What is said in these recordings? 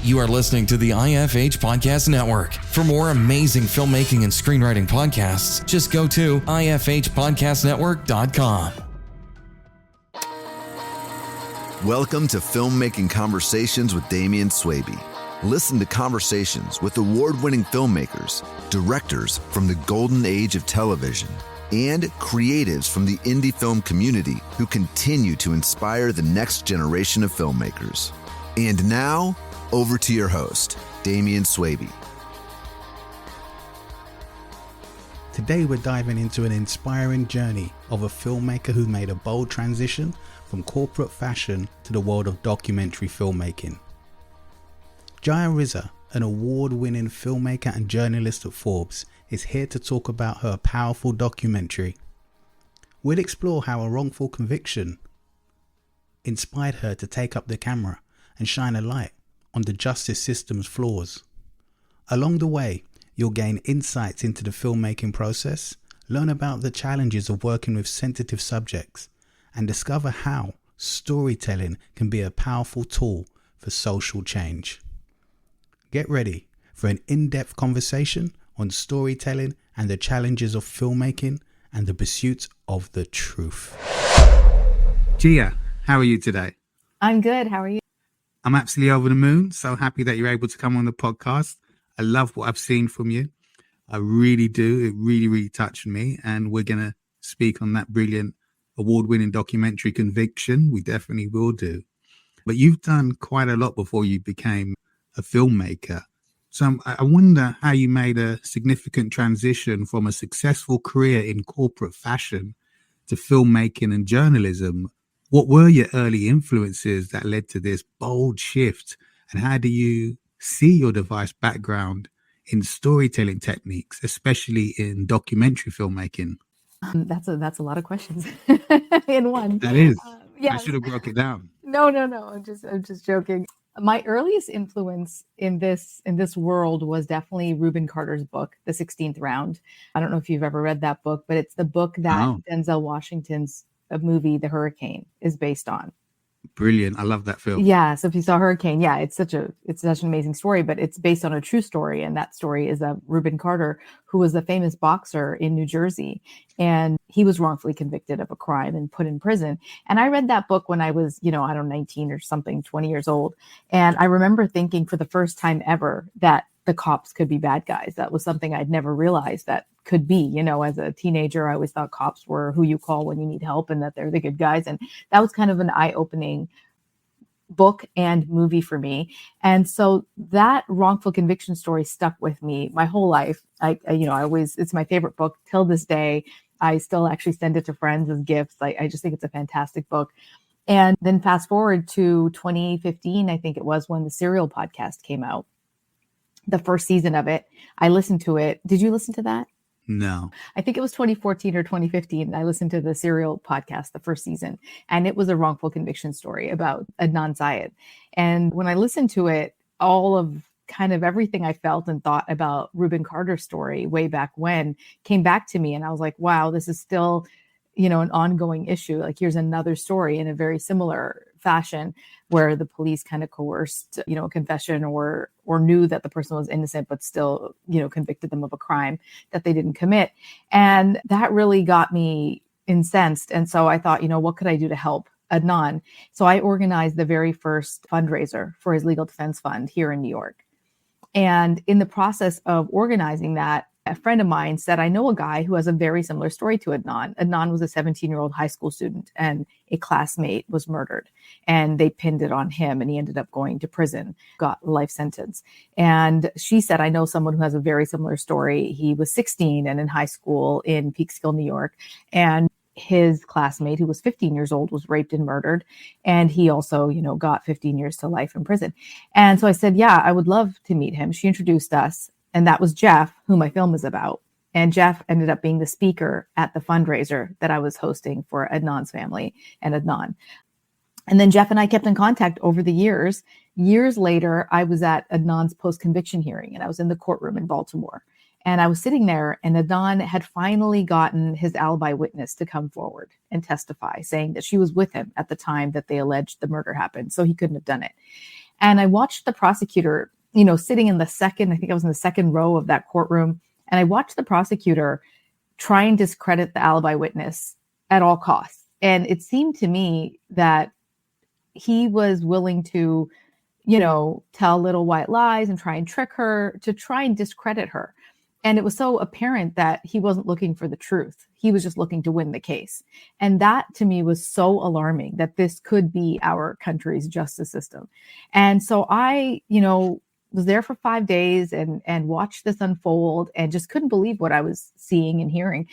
You are listening to the IFH Podcast Network. For more amazing filmmaking and screenwriting podcasts, just go to ifhpodcastnetwork.com. Welcome to Filmmaking Conversations with Damien Swaby. Listen to conversations with award-winning filmmakers, directors from the golden age of television, and creatives from the indie film community who continue to inspire the next generation of filmmakers. And now, over to your host, Damien Swaby. Today we're diving into an inspiring journey of a filmmaker who made a bold transition from corporate fashion to the world of documentary filmmaking. Jia Wertz, an award-winning filmmaker and journalist at Forbes, is here to talk about her powerful documentary. We'll explore how a wrongful conviction inspired her to take up the camera and shine a light on the justice system's flaws. Along the way, you'll gain insights into the filmmaking process, learn about the challenges of working with sensitive subjects, and discover how storytelling can be a powerful tool for social change. Get ready for an in-depth conversation on storytelling and the challenges of filmmaking and the pursuit of the truth. Jia, how are you today? I'm good. How are you? I'm absolutely over the moon. So happy that you're able to come on the podcast. I love what I've seen from you. I really do. It really touched me. And we're going to speak on that brilliant award-winning documentary, Conviction. We definitely will do. But you've done quite a lot before you became a filmmaker. So I wonder how you made a significant transition from a successful career in corporate fashion to filmmaking and journalism. What were your early influences that led to this bold shift? And how do you see your diverse background in storytelling techniques, especially in documentary filmmaking? That's a lot of questions in one. That is. Yeah. I should have broke it down. No. I'm just joking. My earliest influence in this world was definitely Reuben Carter's book, The 16th Round. I don't know if you've ever read that book, but it's the book that Denzel Washington's movie, The Hurricane, is based on. Brilliant. I love that film. Yeah. So if you saw Hurricane, yeah, it's such an amazing story, but it's based on a true story. And that story is of Reuben Carter, who was a famous boxer in New Jersey. And he was wrongfully convicted of a crime and put in prison. And I read that book when I was, 19 or something, 20 years old. And I remember thinking for the first time ever that the cops could be bad guys. That was something I'd never realized that could be. As a teenager, I always thought cops were who you call when you need help and that they're the good guys. And that was kind of an eye-opening book and movie for me. And so that wrongful conviction story stuck with me my whole life. It's my favorite book till this day. I still actually send it to friends as gifts. I just think it's a fantastic book. And then fast forward to 2015, I think it was, when the Serial podcast came out. The first season of it, I listened to it. Did you listen to that? No. I think it was 2014 or 2015. I listened to the Serial podcast, the first season, and it was a wrongful conviction story about Adnan Syed. And when I listened to it, all of kind of everything I felt and thought about Reuben Carter's story way back when came back to me. And I was like, wow, this is still, an ongoing issue. Like, here's another story in a very similar fashion where the police kind of coerced, a confession or knew that the person was innocent, but still, convicted them of a crime that they didn't commit. And that really got me incensed. And so I thought, what could I do to help Adnan? So I organized the very first fundraiser for his legal defense fund here in New York. And in the process of organizing that, a friend of mine said, I know a guy who has a very similar story to Adnan. Adnan was a 17-year-old high school student and a classmate was murdered, and they pinned it on him, and he ended up going to prison, got a life sentence. And she said, I know someone who has a very similar story. He was 16 and in high school in Peekskill, New York, and his classmate, who was 15 years old, was raped and murdered. And he also, got 15 years to life in prison. And so I said, yeah, I would love to meet him. She introduced us. And that was Jeff, who my film is about. And Jeff ended up being the speaker at the fundraiser that I was hosting for Adnan's family and Adnan. And then Jeff and I kept in contact over the years. Years later, I was at Adnan's post-conviction hearing, and I was in the courtroom in Baltimore. And I was sitting there, and Adnan had finally gotten his alibi witness to come forward and testify, saying that she was with him at the time that they alleged the murder happened, so he couldn't have done it. And I watched the prosecutor, sitting in the second, I think I was in the second row of that courtroom. And I watched the prosecutor try and discredit the alibi witness at all costs. And it seemed to me that he was willing to, tell little white lies and try and trick her, to try and discredit her. And it was so apparent that he wasn't looking for the truth. He was just looking to win the case. And that to me was so alarming, that this could be our country's justice system. And so I, was there for 5 days and watched this unfold and just couldn't believe what I was seeing and hearing.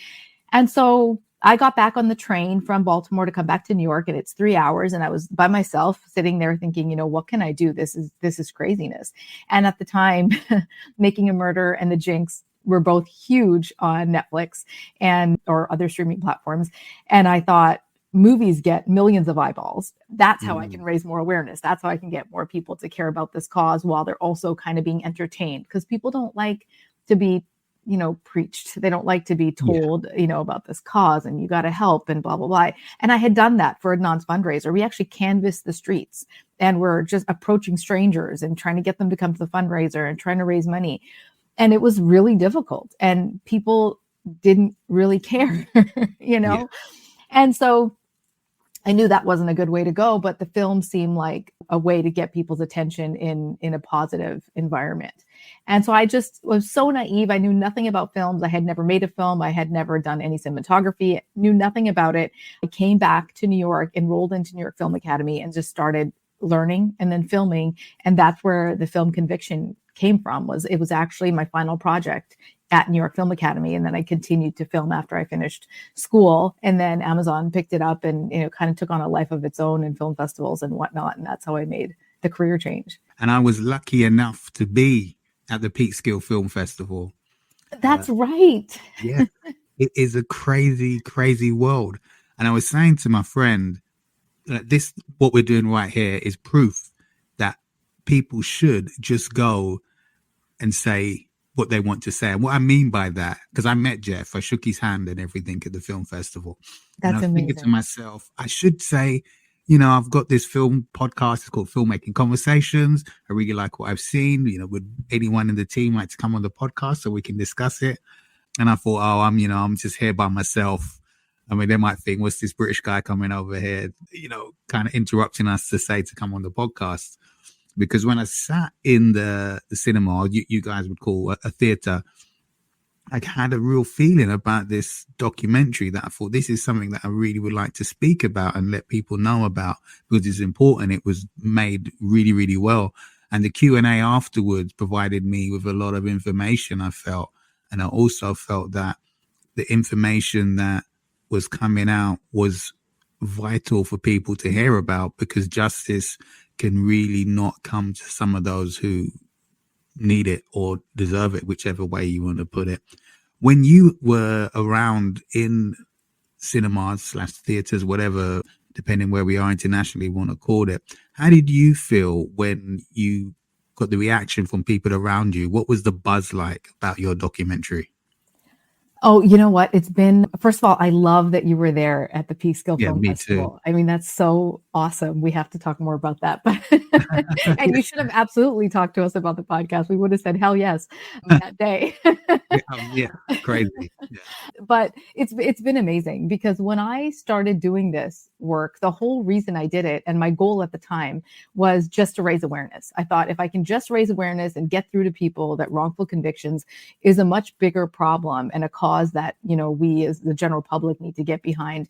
And so I got back on the train from Baltimore to come back to New York, and it's 3 hours. And I was by myself sitting there thinking, what can I do? This is craziness. And at the time, Making a Murder and The Jinx were both huge on Netflix or other streaming platforms. And I thought, movies get millions of eyeballs. That's how I can raise more awareness. That's how I can get more people to care about this cause while they're also kind of being entertained, because people don't like to be, preached. They don't like to be told, about this cause and you got to help and blah, blah, blah. And I had done that for Adnan's fundraiser. We actually canvassed the streets and we're just approaching strangers and trying to get them to come to the fundraiser and trying to raise money. And it was really difficult and people didn't really care, And so I knew that wasn't a good way to go, but the film seemed like a way to get people's attention in a positive environment. And so I just was so naive. I knew nothing about films. I had never made a film. I had never done any cinematography, knew nothing about it. I came back to New York, enrolled into New York Film Academy, and just started learning and then filming. And that's where the film conviction came from. It was actually my final project at New York Film Academy. And then I continued to film after I finished school. And then Amazon picked it up and, kind of took on a life of its own in film festivals and whatnot. And that's how I made the career change. And I was lucky enough to be at the Peekskill Film Festival. That's right. Yeah. It is a crazy, crazy world. And I was saying to my friend, what we're doing right here is proof that people should just go and say what they want to say. And what I mean by that, because I met Jeff, I shook his hand and everything at the film festival. That's and I was amazing. thinking to myself, I should say, I've got this film podcast. It's called Filmmaking Conversations. I really like what I've seen. Would anyone in the team like to come on the podcast so we can discuss it? And I thought, I'm just here by myself. I mean, they might think, what's this British guy coming over here, kind of interrupting us to come on the podcast. Because when I sat in the cinema, you guys would call a theater, I had a real feeling about this documentary that I thought this is something that I really would like to speak about and let people know about because it's important. It was made really, really well. And the Q&A afterwards provided me with a lot of information, I felt. And I also felt that the information that was coming out was vital for people to hear about, because justice can really not come to some of those who need it or deserve it, whichever way you want to put it. When you were around in cinemas / theaters, whatever, depending where we are internationally, want to call it, how did you feel when you got the reaction from people around you? What was the buzz like about your documentary? Oh, you know what? It's been, first of all, I love that you were there at the Peekskill Film Festival. Too. I mean, that's so awesome. We have to talk more about that. And you should have absolutely talked to us about the podcast. We would have said, hell yes, that day. Yeah, crazy. Yeah. But it's been amazing, because when I started doing this work, the whole reason I did it, and my goal at the time, was just to raise awareness. I thought if I can just raise awareness and get through to people that wrongful convictions is a much bigger problem and a cause that, we as the general public need to get behind,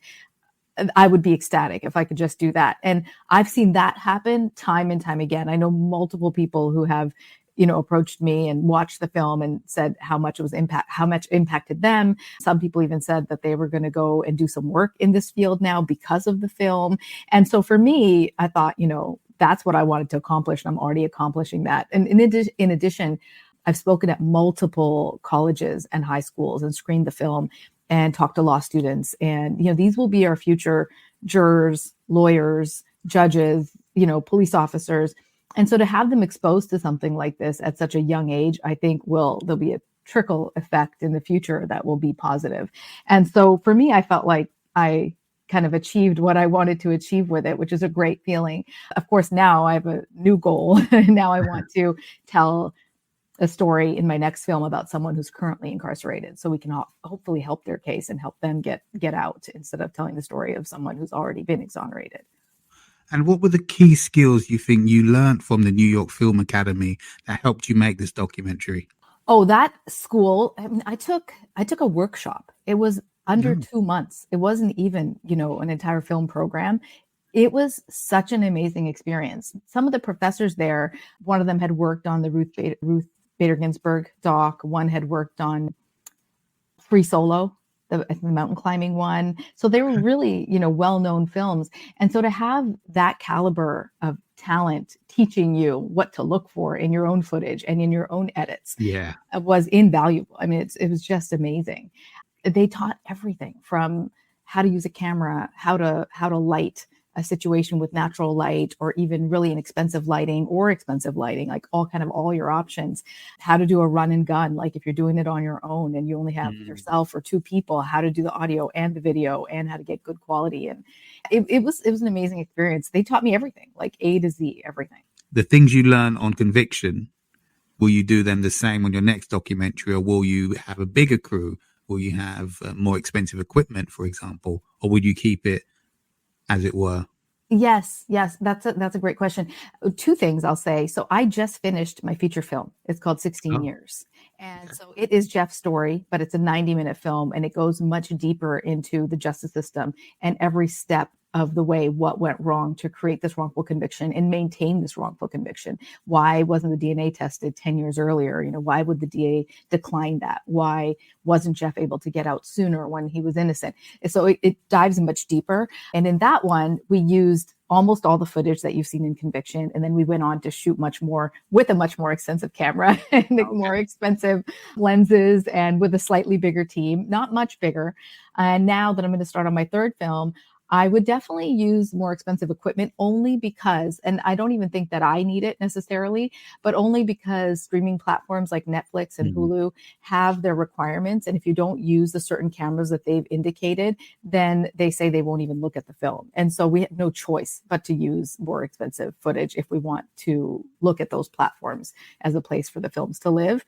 I would be ecstatic if I could just do that. And I've seen that happen time and time again. I know multiple people who have, approached me and watched the film and said how much impacted them. Some people even said that they were going to go and do some work in this field now because of the film. And so for me, I thought, that's what I wanted to accomplish. And I'm already accomplishing that. And in addition, I've spoken at multiple colleges and high schools and screened the film and talked to law students. And, these will be our future jurors, lawyers, judges, police officers. And so to have them exposed to something like this at such a young age, I think there'll be a trickle effect in the future that will be positive. And so for me, I felt like I kind of achieved what I wanted to achieve with it, which is a great feeling. Of course, now I have a new goal. Now I want to tell a story in my next film about someone who's currently incarcerated, so we can hopefully help their case and help them get out, instead of telling the story of someone who's already been exonerated. And what were the key skills you think you learned from the New York Film Academy that helped you make this documentary? Oh, that school, I mean, I took a workshop. It was under 2 months. It wasn't even, an entire film program. It was such an amazing experience. Some of the professors there, one of them had worked on the Ruth Bader Ginsburg doc. One had worked on Free Solo, the mountain climbing one. So they were really, well-known films. And so to have that caliber of talent teaching you what to look for in your own footage and in your own edits was invaluable. I mean, it was just amazing. They taught everything from how to use a camera, how to light a situation with natural light, or even really inexpensive lighting or expensive lighting, like all your options, how to do a run and gun, like if you're doing it on your own and you only have yourself or two people, how to do the audio and the video and how to get good quality. And it was an amazing experience. They taught me everything, like A to Z, everything. The things you learn on Conviction, will you do them the same on your next documentary, or will you have a bigger crew? Will you have more expensive equipment, for example, or would you keep it as it were? Yes, that's a great question. Two things I'll say. So I just finished my feature film. It's called 16 Years. And so it is Jeff's story, but it's a 90-minute film, and it goes much deeper into the justice system and every step of the way what went wrong to create this wrongful conviction and maintain this wrongful conviction. Why wasn't the DNA tested 10 years earlier? Why would the DA decline that? Why wasn't Jeff able to get out sooner when he was innocent? So it dives much deeper. And in that one, we used almost all the footage that you've seen in Conviction. And then we went on to shoot much more with a much more expensive camera and more expensive lenses, and with a slightly bigger team, not much bigger. And now that I'm going to start on my third film, I would definitely use more expensive equipment, only because, and I don't even think that I need it necessarily, but only because streaming platforms like Netflix and Hulu have their requirements. And if you don't use the certain cameras that they've indicated, then they say they won't even look at the film. And so we have no choice but to use more expensive footage if we want to look at those platforms as a place for the films to live.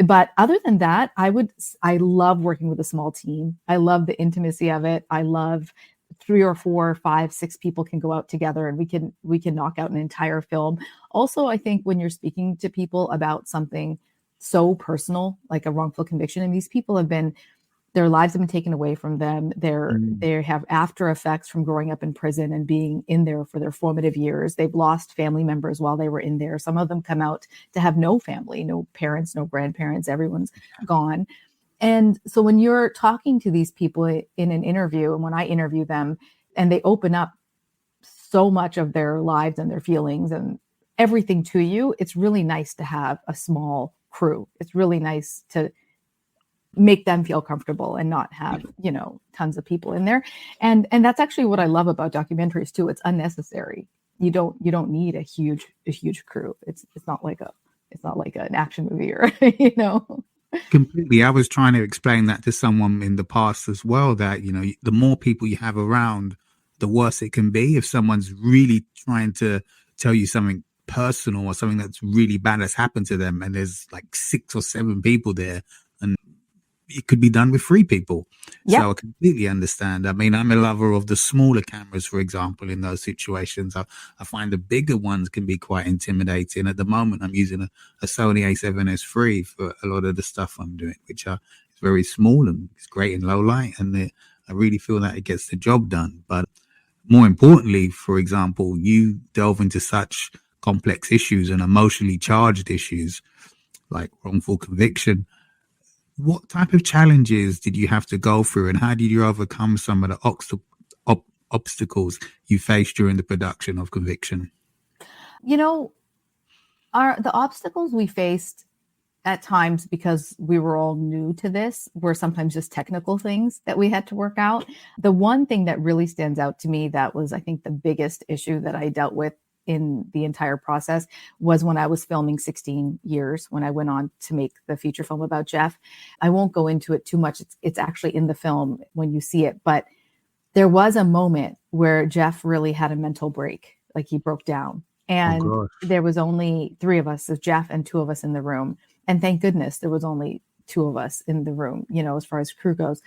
But other than that, I love working with a small team. I love the intimacy of it. I love 3 or 4, 5, 6 people can go out together and we can knock out an entire film. Also, I think when you're speaking to people about something so personal, like a wrongful conviction, and these people their lives have been taken away from them. They have after effects from growing up in prison and being in there for their formative years. They've lost family members while they were in there. Some of them come out to have no family, no parents, no grandparents, everyone's gone. And so when you're talking to these people in an interview, and when I interview them and they open up so much of their lives and their feelings and everything to you, it's really nice to have a small crew. It's really nice to make them feel comfortable and not have, tons of people in there. And that's actually what I love about documentaries too. It's unnecessary. You don't need a huge crew. It's not like an action movie or, Completely. I was trying to explain that to someone in the past as well, that, the more people you have around, the worse it can be. If someone's really trying to tell you something personal or something that's really bad has happened to them, and there's like 6 or 7 people there, and it could be done with 3 people. Yep. So I completely understand. I mean, I'm a lover of the smaller cameras, for example, in those situations. I find the bigger ones can be quite intimidating. At the moment, I'm using a Sony A7S III for a lot of the stuff I'm doing, which is very small and it's great in low light. And I really feel that it gets the job done. But more importantly, for example, you delve into such complex issues and emotionally charged issues like wrongful conviction. What type of challenges did you have to go through, and how did you overcome some of the obstacles you faced during the production of Conviction? The obstacles we faced at times, because we were all new to this, were sometimes just technical things that we had to work out. The one thing that really stands out to me that was, I think, the biggest issue that I dealt with in the entire process was when I was filming 16 Years, when I went on to make the feature film about Jeff. I won't go into it too much. It's actually in the film when you see it, but there was a moment where Jeff really had a mental break, like he broke down. And there was only 3 of us, so Jeff and 2 of us in the room. And thank goodness there was only 2 of us in the room, as far as crew goes.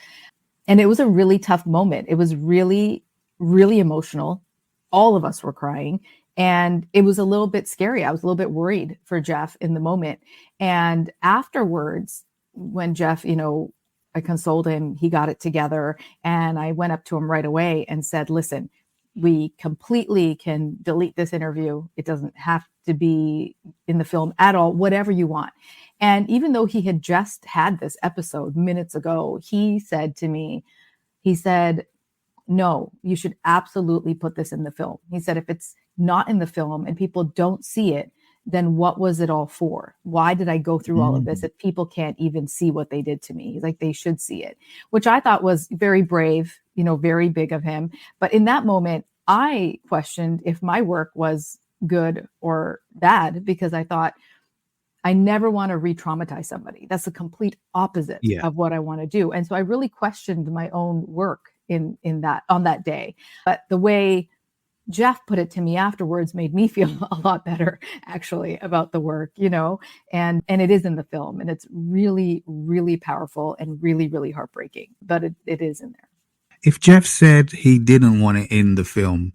And it was a really tough moment. It was really, really emotional. All of us were crying. And it was a little bit scary. I was a little bit worried for Jeff in the moment. And afterwards, when Jeff, I consoled him, he got it together. And I went up to him right away and said, listen, we completely can delete this interview. It doesn't have to be in the film at all, whatever you want. And even though he had just had this episode minutes ago, he said to me, no, you should absolutely put this in the film. He said, if it's not in the film and people don't see it, then what was it all for? Why did I go through all of this if people can't even see what they did to me? He's like, they should see it, which I thought was very brave, very big of him. But in that moment, I questioned if my work was good or bad, because I thought, I never want to re-traumatize somebody. That's the complete opposite of what I want to do. And so I really questioned my own work in that on that day. But the way Jeff put it to me afterwards made me feel a lot better, actually, about the work, and it is in the film, and it's really, really powerful and really, really heartbreaking, but it is in there. If Jeff said he didn't want it in the film,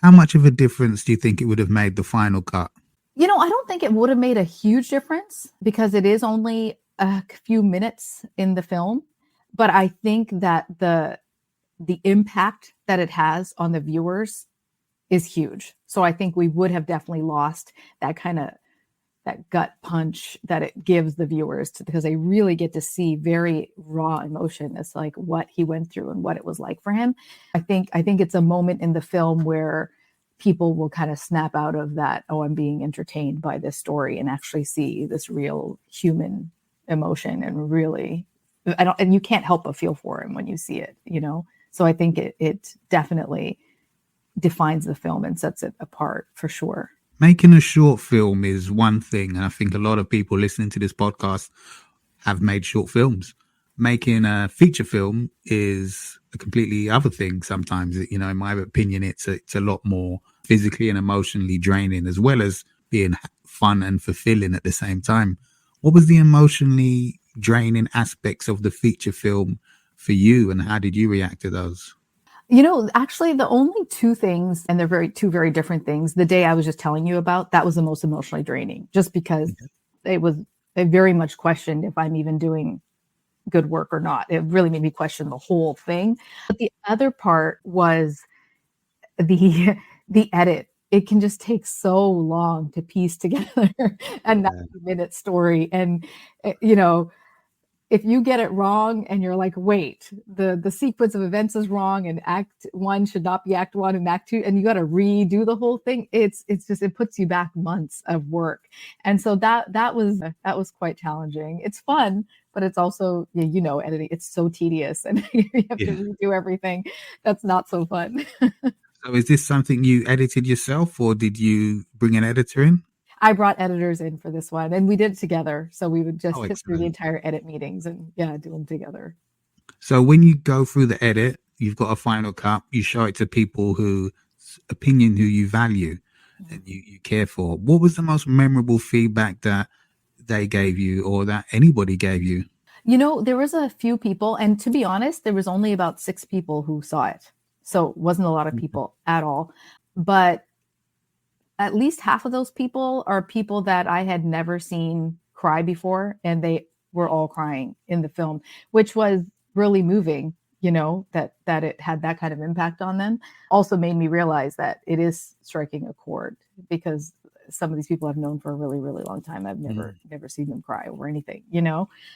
how much of a difference do you think it would have made the final cut? I don't think it would have made a huge difference because it is only a few minutes in the film. But I think that the impact that it has on the viewers is huge. So I think we would have definitely lost that gut punch that it gives the viewers because they really get to see very raw emotion. It's like what he went through and what it was like for him. I think it's a moment in the film where people will kind of snap out of that, oh, I'm being entertained by this story, and actually see this real human emotion and really, and you can't help but feel for him when you see it, So I think it definitely defines the film and sets it apart for sure. Making a short film is one thing, and I think a lot of people listening to this podcast have made short films. Making a feature film is a completely other thing sometimes. In my opinion, it's a lot more physically and emotionally draining, as well as being fun and fulfilling at the same time. What was the emotionally draining aspects of the feature film for you, and how did you react to those? Actually, the only 2 things, and they're two very different things. The day I was just telling you about, that was the most emotionally draining, just because I very much questioned if I'm even doing good work or not. It really made me question the whole thing. But the other part was the edit. It can just take so long to piece together a 90-minute story. And, if you get it wrong and you're like, wait, the sequence of events is wrong and act 1 should not be act 1 and act 2, and you got to redo the whole thing. It's just, it puts you back months of work. And so that was quite challenging. It's fun, but it's also, editing, it's so tedious and you have to redo everything. That's not so fun. So is this something you edited yourself, or did you bring an editor in? I brought editors in for this one, and we did it together. So we would just sit through the entire edit meetings and do them together. So when you go through the edit, you've got a final cut, you show it to people who you value and you care for. What was the most memorable feedback that they gave you, or that anybody gave you? There was a few people, and to be honest, there was only about 6 people who saw it. So it wasn't a lot of people at all. But at least half of those people are people that I had never seen cry before, and they were all crying in the film, which was really moving, that it had that kind of impact on them. Also made me realize that it is striking a chord, because some of these people I've known for a really, really long time. I've never seen them cry over anything,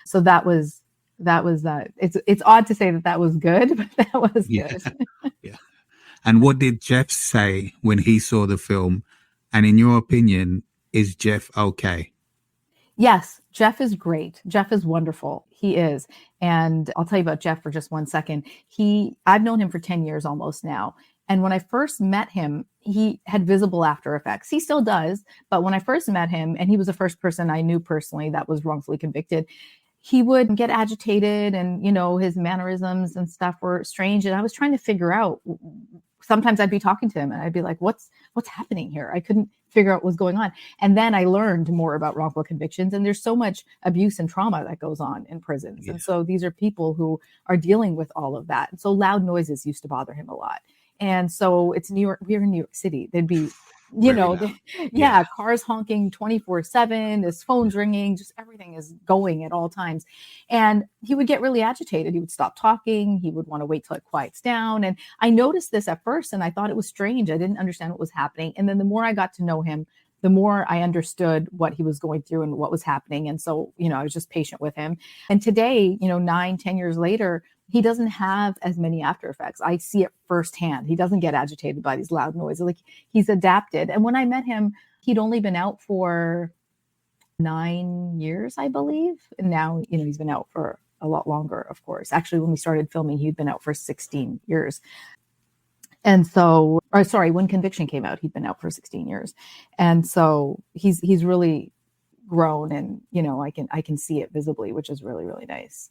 So that was that. It's odd to say that was good, but that was good. Yeah. And what did Jeff say when he saw the film? And in your opinion, is Jeff okay? Yes, Jeff is great. Jeff is wonderful. He is. And I'll tell you about Jeff for just 1 second. I've known him for 10 years almost now. And when I first met him, he had visible After Effects. He still does. But when I first met him, and he was the first person I knew personally that was wrongfully convicted, he would get agitated, and, his mannerisms and stuff were strange. And I was trying to figure out, sometimes I'd be talking to him and I'd be like, what's happening here? I couldn't figure out what was going on. And then I learned more about wrongful convictions, and there's so much abuse and trauma that goes on in prisons. Yeah. And so these are people who are dealing with all of that. And so loud noises used to bother him a lot. And so it's New York, we're in New York City. There'd be, cars honking 24/7, his phone's ringing, just everything is going at all times. And he would get really agitated. He would stop talking. He would want to wait till it quiets down. And I noticed this at first, and I thought it was strange. I didn't understand what was happening. And then the more I got to know him, the more I understood what he was going through and what was happening. And so, I was just patient with him. And today, 9-10 years later, he doesn't have as many after effects. I see it firsthand. He doesn't get agitated by these loud noises. Like, he's adapted. And when I met him, he'd only been out for 9 years, I believe. And now, he's been out for a lot longer, of course. Actually, when we started filming, he'd been out for 16 years. And so, when Conviction came out, he'd been out for 16 years. And so he's really grown, and, I can see it visibly, which is really, really nice.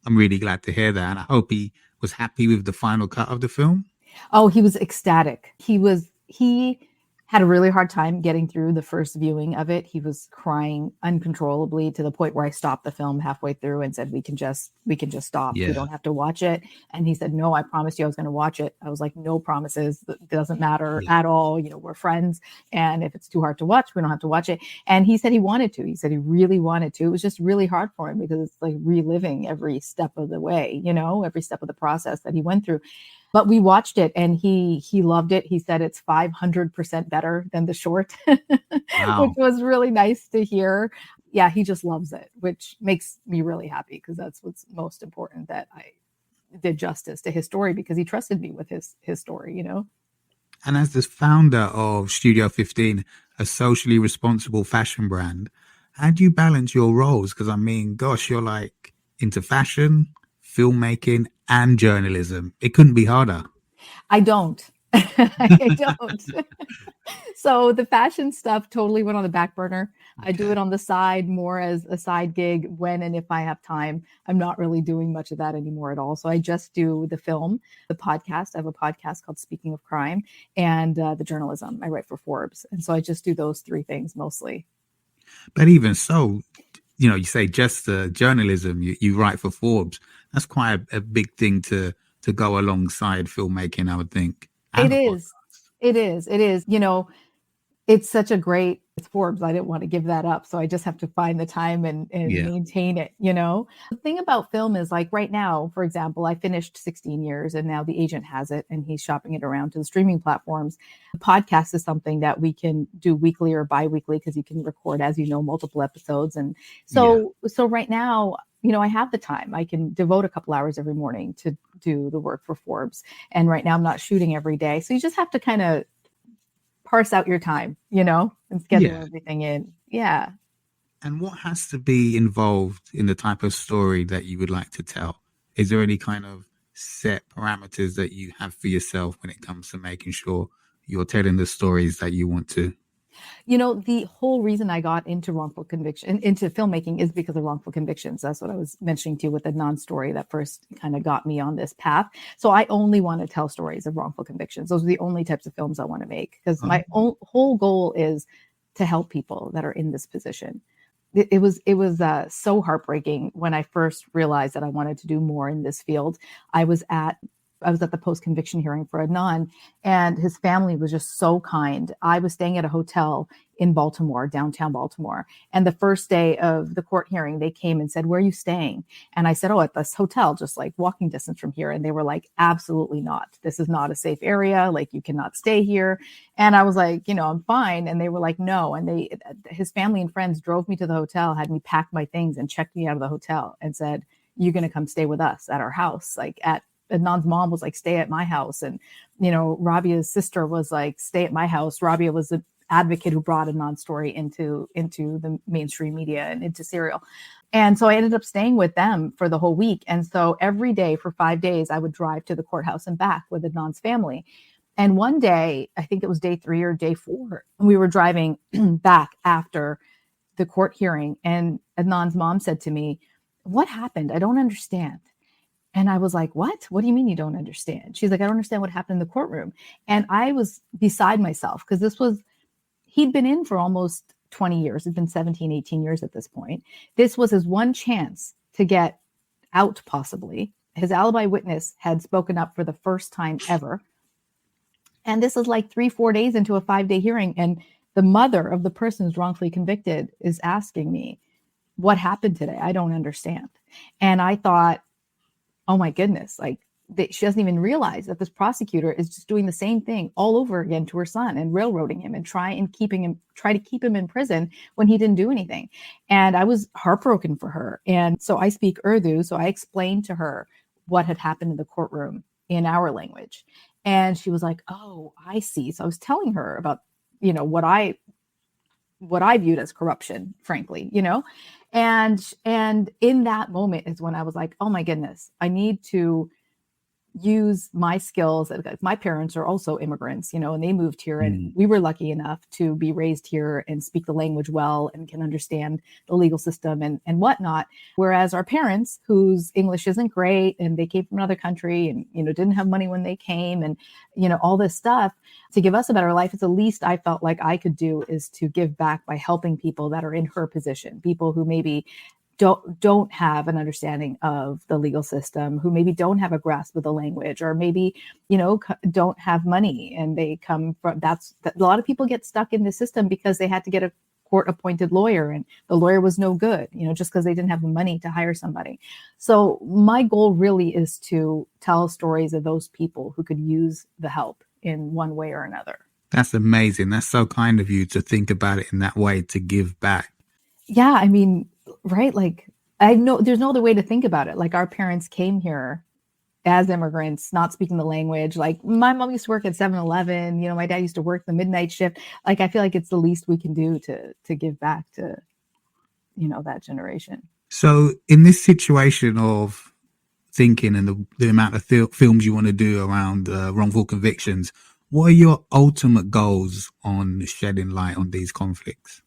I'm really glad to hear that. And I hope he was happy with the final cut of the film. Oh, he was ecstatic. He had a really hard time getting through the first viewing of it. He was crying uncontrollably, to the point where I stopped the film halfway through and said, we can just stop. Yeah. We don't have to watch it. And he said, no, I promised you I was going to watch it. I was like, no promises. It doesn't matter at all. We're friends. And if it's too hard to watch, we don't have to watch it. And he said he wanted to. He said he really wanted to. It was just really hard for him, because it's like reliving every step of the way, every step of the process that he went through. But we watched it, and he loved it. He said it's 500% better than the short, wow. Which was really nice to hear. Yeah, he just loves it, which makes me really happy, because that's what's most important, that I did justice to his story, because he trusted me with his story, And as the founder of Studio 15, a socially responsible fashion brand, how do you balance your roles? Because gosh, you're like into fashion, filmmaking, and journalism. It couldn't be harder. I don't. I don't. So the fashion stuff totally went on the back burner. Okay. I do it on the side, more as a side gig when and if I have time. I'm not really doing much of that anymore at all. So I just do the film, the podcast. I have a podcast called Speaking of Crime, and the journalism. I write for Forbes. And so I just do those three things mostly. But even so, you say just journalism, you write for Forbes. That's quite a big thing to go alongside filmmaking, I would think. It is. It's such a great, it's Forbes. I didn't want to give that up. So I just have to find the time and maintain it, The thing about film is, like, right now, for example, I finished 16 years, and now the agent has it, and he's shopping it around to the streaming platforms. The podcast is something that we can do weekly or bi-weekly, because you can record, as multiple episodes. And so right now, I have the time. I can devote a couple hours every morning to do the work for Forbes. And right now I'm not shooting every day. So you just have to kind of parse out your time, and schedule everything in. Yeah. And what has to be involved in the type of story that you would like to tell? Is there any kind of set parameters that you have for yourself when it comes to making sure you're telling the stories that you want to? The whole reason I got into into filmmaking, is because of wrongful convictions. That's what I was mentioning to you with the non-story that first kind of got me on this path. So I only want to tell stories of wrongful convictions. Those are the only types of films I want to make, because my whole goal is to help people that are in this position. It was so heartbreaking when I first realized that I wanted to do more in this field. I was at the post-conviction hearing for Adnan, and his family was just so kind. I was staying at a hotel in Baltimore, downtown Baltimore. And the first day of the court hearing, they came and said, "Where are you staying?" And I said, "Oh, at this hotel, just like walking distance from here." And they were like, "Absolutely not. This is not a safe area. Like, you cannot stay here." And I was like, I'm fine. And they were like, "No." And his family and friends drove me to the hotel, had me pack my things, and checked me out of the hotel and said, "You're going to come stay with us at our house." Adnan's mom was like, "Stay at my house." And, Rabia's sister was like, "Stay at my house." Rabia was the advocate who brought Adnan's story into the mainstream media and into Serial. And so I ended up staying with them for the whole week. And so every day for 5 days, I would drive to the courthouse and back with Adnan's family. And one day, I think it was day 3 or day 4, we were driving back after the court hearing. And Adnan's mom said to me, what happened? I don't understand. And I was like, what? What do you mean you don't understand? She's like, I don't understand what happened in the courtroom. And I was beside myself because he'd been in for almost 20 years. It'd been 17, 18 years at this point. This was his one chance to get out, possibly. His alibi witness had spoken up for the first time ever. And this is like 3-4 days into a 5-day hearing. And the mother of the person who's wrongfully convicted is asking me, what happened today? I don't understand. And I thought, oh my goodness, like she doesn't even realize that this prosecutor is just doing the same thing all over again to her son and railroading him and try to keep him in prison when he didn't do anything. And I was heartbroken for her. And so I speak Urdu. So I explained to her what had happened in the courtroom in our language. And she was like, oh, I see. So I was telling her about, what I viewed as corruption, frankly, and in that moment is when I was like, oh my goodness, I need to use my skills. My parents are also immigrants, and they moved here, and we were lucky enough to be raised here and speak the language well and can understand the legal system and whatnot. Whereas our parents, whose English isn't great and they came from another country and, didn't have money when they came and, all this stuff to give us a better life, it's the least I felt like I could do is to give back by helping people that are in her position, people who maybe don't have an understanding of the legal system, who maybe don't have a grasp of the language, or maybe, don't have money and they come from, a lot of people get stuck in the system because they had to get a court appointed lawyer and the lawyer was no good, just because they didn't have the money to hire somebody. So my goal really is to tell stories of those people who could use the help in one way or another. That's amazing. That's so kind of you to think about it in that way, to give back. Yeah, I mean, right? Like, I know there's no other way to think about it. Like, our parents came here as immigrants, not speaking the language. Like, my mom used to work at 7-Eleven. My dad used to work the midnight shift. Like, I feel like it's the least we can do to give back to, that generation. So in this situation of thinking and the amount of films you want to do around wrongful convictions, what are your ultimate goals on shedding light on these conflicts?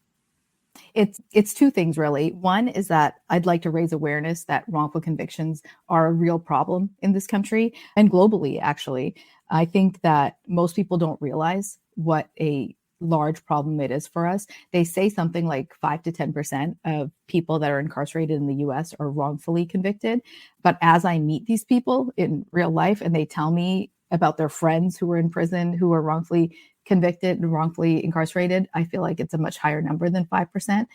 It's two things, really. One is that I'd like to raise awareness that wrongful convictions are a real problem in this country and globally, actually. I think that most people don't realize what a large problem it is for us. They say something like 5 to 10% of people that are incarcerated in the US are wrongfully convicted. But as I meet these people in real life and they tell me about their friends who were in prison, who were wrongfully convicted and wrongfully incarcerated, I feel like it's a much higher number than 5%.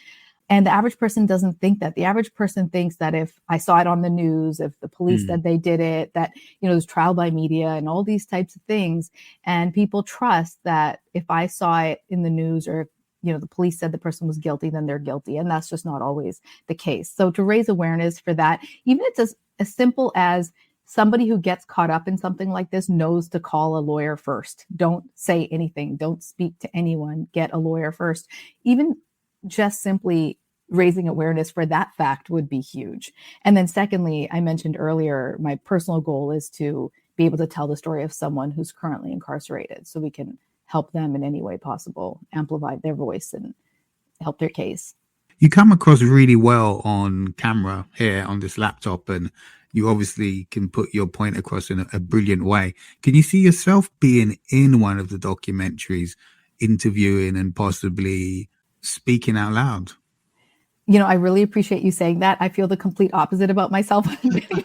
And the average person doesn't think that. The average person thinks that if I saw it on the news, if the police said they did it, that, there's trial by media and all these types of things. And people trust that if I saw it in the news or if, the police said the person was guilty, then they're guilty. And that's just not always the case. So to raise awareness for that, even if it's as simple as somebody who gets caught up in something like this knows to call a lawyer first. Don't say anything. Don't speak to anyone. Get a lawyer first. Even just simply raising awareness for that fact would be huge. And then secondly, I mentioned earlier, my personal goal is to be able to tell the story of someone who's currently incarcerated so we can help them in any way possible, amplify their voice and help their case. You come across really well on camera here on this laptop, and you obviously can put your point across in a brilliant way. Can you see yourself being in one of the documentaries, interviewing and possibly speaking out loud? I really appreciate you saying that. I feel the complete opposite about myself on video.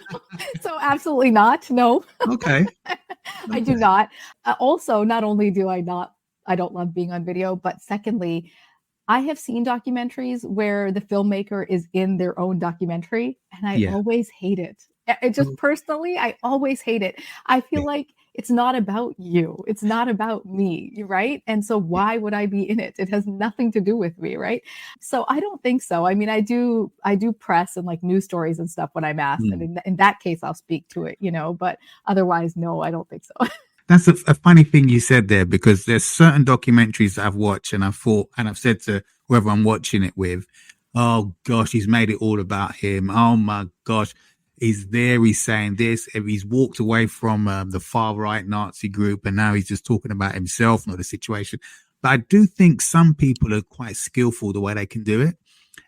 So absolutely not. No. Okay. I do not. Also, not only do I don't love being on video, but secondly, I have seen documentaries where the filmmaker is in their own documentary, and I always hate it. It just personally, I always hate it. I feel like it's not about you. It's not about me, right? And so why would I be in it? It has nothing to do with me, right? So I don't think so. I mean, I do press and like news stories and stuff when I'm asked, and in that case, I'll speak to it, but otherwise, no, I don't think so. That's a funny thing you said there, because there's certain documentaries that I've watched and I've thought, and I've said to whoever I'm watching it with, oh gosh, he's made it all about him. Oh my gosh, he's there, he's saying this, he's walked away from the far right Nazi group and now he's just talking about himself, not the situation. But I do think some people are quite skillful the way they can do it.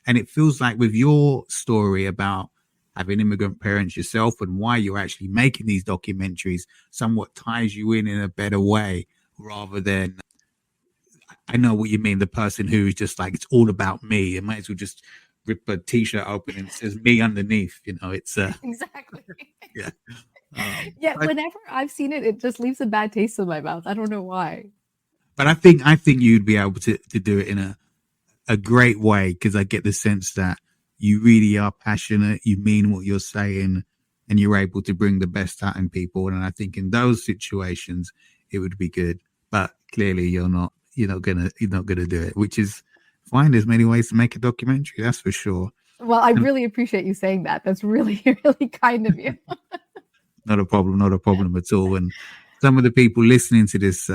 And it feels like with your story about having immigrant parents yourself and why you're actually making these documentaries somewhat ties you in a better way, rather than, I know what you mean, the person who's just like, it's all about me. It might as well just rip a t-shirt open and it says me underneath, it's Exactly. yeah. Yeah, whenever I've seen it, it just leaves a bad taste in my mouth. I don't know why. But I think you'd be able to do it in a great way, because I get the sense that you really are passionate, you mean what you're saying, and you're able to bring the best out in people. And I think in those situations it would be good. But clearly you're not gonna do it, which is fine. There's many ways to make a documentary, that's for sure. Well, I really appreciate you saying that. That's really, really kind of you. Not a problem at all. And some of the people listening to this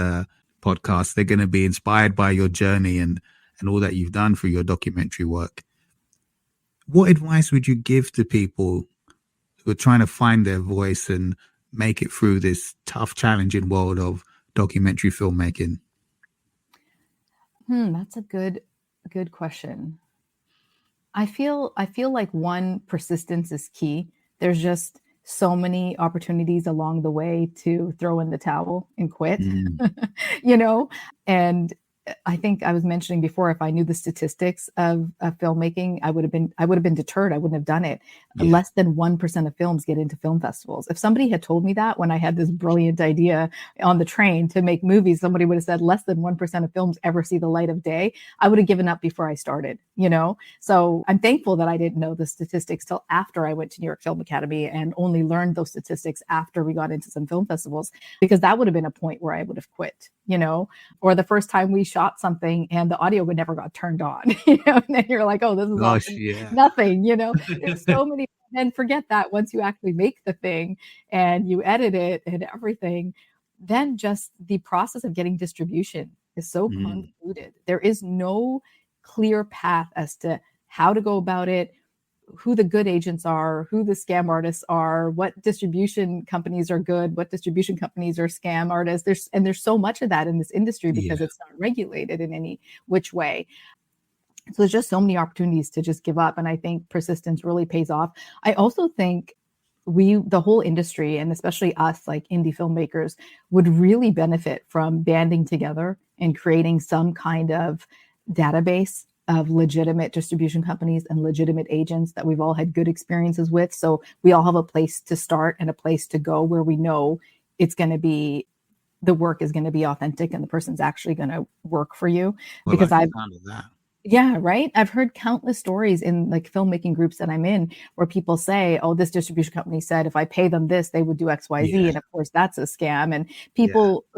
podcast, they're going to be inspired by your journey and all that you've done through your documentary work. What advice would you give to people who are trying to find their voice and make it through this tough, challenging world of documentary filmmaking? That's a good question. I feel like one, persistence is key. There's just so many opportunities along the way to throw in the towel and quit, and I think I was mentioning before, if I knew the statistics of filmmaking, I would have been deterred. I wouldn't have done it. Yeah. Less than 1% of films get into film festivals. If somebody had told me that when I had this brilliant idea on the train to make movies, somebody would have said less than 1% of films ever see the light of day, I would have given up before I started, So I'm thankful that I didn't know the statistics till after I went to New York Film Academy and only learned those statistics after we got into some film festivals, because that would have been a point where I would have quit, or the first time we shot something and the audio would never got turned on, and then you're like, oh, this is nothing, There's so many. And forget that once you actually make the thing and you edit it and everything, then just the process of getting distribution is so convoluted. There is no clear path as to how to go about it, who the good agents are, who the scam artists are, what distribution companies are good, what distribution companies are scam artists. There's so much of that in this industry because it's not regulated in any which way. So there's just so many opportunities to just give up. And I think persistence really pays off. I also think the whole industry, and especially us, like indie filmmakers, would really benefit from banding together and creating some kind of database of legitimate distribution companies and legitimate agents that we've all had good experiences with. So we all have a place to start and a place to go where we know it's going to be, the work is going to be authentic and the person's actually going to work for you. Well, because Yeah, right. I've heard countless stories in like filmmaking groups that I'm in where people say, oh, this distribution company said if I pay them this, they would do X, Y, Z. And of course, that's a scam. And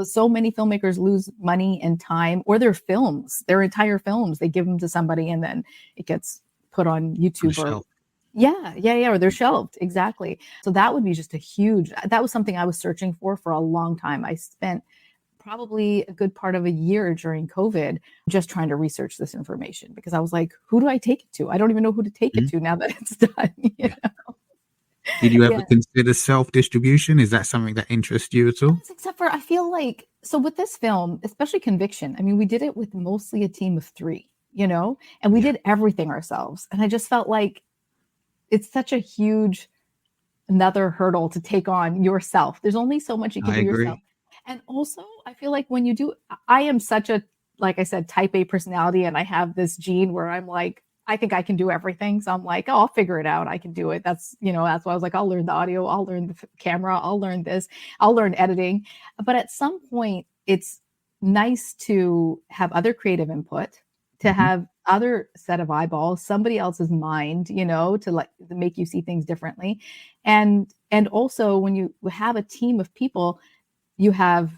so many filmmakers lose money and time, or their films, their entire films, they give them to somebody and then it gets put on YouTube or they're shelved. Exactly. So that would be just that was something I was searching for a long time. I spent probably a good part of a year during COVID just trying to research this information, because I was like, who do I take it to? I don't even know who to take it to now that it's done. You know? Did you ever consider self-distribution? Is that something that interests you at all? Yes, except for I feel like, so with this film, especially Conviction, I mean, we did it with mostly a team of 3, and we did everything ourselves. And I just felt like it's such a huge, another hurdle to take on yourself. There's only so much you can do yourself. And also, I feel like when you do, I am such a, like I said, type A personality, and I have this gene where I'm like, I think I can do everything. So I'm like, oh, I'll figure it out. I can do it. That's why I was like, I'll learn the audio. I'll learn the camera. I'll learn this. I'll learn editing. But at some point, it's nice to have other creative input, to have other set of eyeballs, somebody else's mind, to make you see things differently. And also when you have a team of people, you have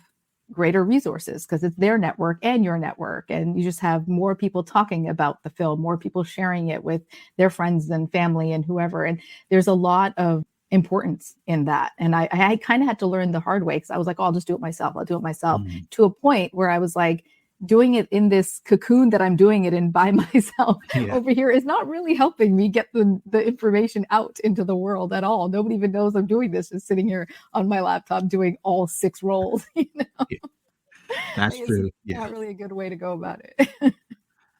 greater resources because it's their network and your network. And you just have more people talking about the film, more people sharing it with their friends and family and whoever. And there's a lot of importance in that. And I kind of had to learn the hard way, because I was like, oh, I'll just do it myself. I'll do it myself, to a point where I was like, doing it in this cocoon that I'm doing it in by myself over here is not really helping me get the information out into the world at all. Nobody even knows I'm doing this, just sitting here on my laptop doing all 6 roles. That's true. Not really a good way to go about it.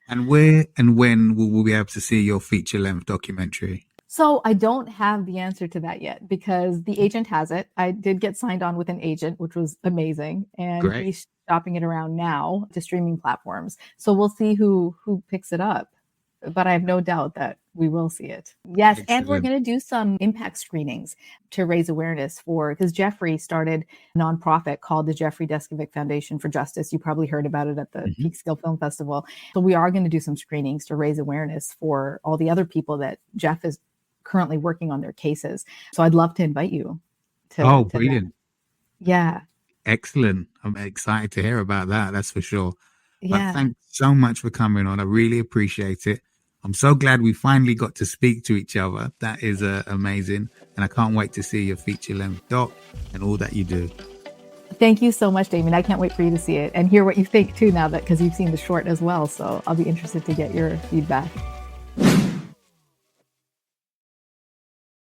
And where and when will we be able to see your feature-length documentary? So I don't have the answer to that yet because the agent has it. I did get signed on with an agent, which was amazing. And Great. he's shopping it around now to streaming platforms. So we'll see who picks it up. But I have no doubt that we will see it. Yes. And we're Excellent. going to do some impact screenings to raise awareness because Jeffrey started a nonprofit called the Jeffrey Deskovic Foundation for Justice. You probably heard about it at the Peekskill Film Festival. So we are going to do some screenings to raise awareness for all the other people that Jeff is currently working on their cases. So I'd love to invite you to brilliant. that. Yeah. Excellent. I'm excited to hear about that. That's for sure. Yeah. But thanks so much for coming on. I really appreciate it. I'm so glad we finally got to speak to each other. That is amazing. And I can't wait to see your feature-length doc and all that you do. Thank you so much, Damien. I can't wait for you to see it and hear what you think too now that because you've seen the short as well. So I'll be interested to get your feedback.